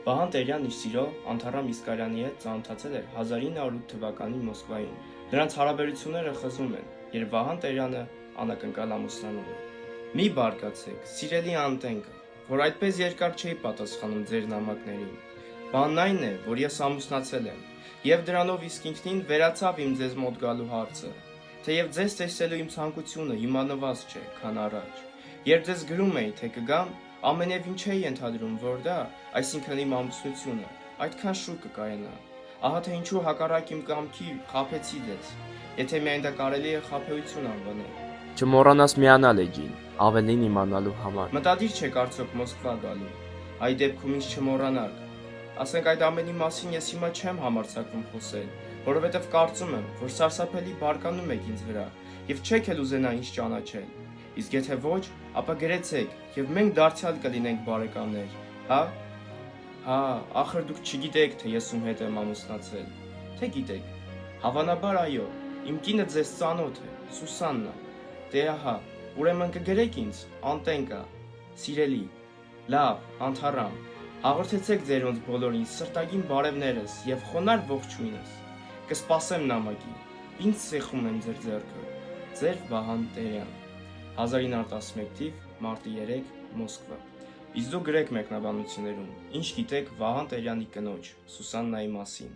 Վահան Տերյանն իր սիրո Անթառամ Իսկարյանի հետ ծանոթացել էր 1908 թվականի Մոսկվայում։ Նրանց հարաբերությունները խզում են, երբ Վահան Տերյանը անակնկալ ամուսնանում է։ Մի բարկացեք, սիրելի Անտենկա, որ այդպես երկար չէի պատասխանում ձեր նամակներին։ Բանն այն է, որ ես ամուսնացել եմ, եւ դրանով իսկ ինքնին վերացավ իմ ձեզ մոտ գալու հարցը։ Թեև ձեզ տեսնելու իմ ցանկությունը հիմա նվազ չէ, քան առաջ։ Երբ ձեզ գրում էի, թե կգամ, ամենևին չէի ենթադրում, որ դա, այսինքն իմ ամուսնությունը, այդքան շուտ կկայանա։ Ահա թե ինչու հակառակ իմ կամքի խաբեցի ձեզ, եթե միայն դա կարելի է խաբեություն անվանել։ Չմոռանաս միանալ էջին, ավելին իմանալու համար։ Մտադիր չեք արդյոք Մոսկվա գալու։ Այդ դեպքում ինձ չմոռանաք։ Ասենք այդ ամենի մասին ես հիմա չեմ համարձակվում խոսել, որովհետև կարծում եմ, որ սարսափելի բարկանում եք ինձ վրա եւ չեք էլ ուզենա ինձ ճանաչել։ Իսկ եթե ոչ, ապա գրեցեք եւ մենք դարձյալ կլինենք բարեկամներ, հա։ Հա, ախր դուք չգիտեք, թե ես ում հետ եմ ամուսնացել։ Թե գիտեք։ Հավանաբար այո, իմ կինը ձեզ ծանոթ է, Սուսաննա։ Դե ահա, ուրեմն կգրեք ինձ, Անտենկա, սիրելի։ Լավ, Անթառամ, հաղորդեցեք ձերոնց բոլորին սրտագին բարևներս եւ խոնարհ ողջույնս։ Կսպասեմ նամակի։ Ինչ սեխում եմ ձեր ձեռքը։ Ձեր Վահան Տերյան 1911 թիվ, մարտի 3, Մոսկվա։ Իսկ դուք գրեք մեկնաբանություններում, ինչ գիտեք Վահան Տերյանի կնոջ, Սուսաննայի մասին։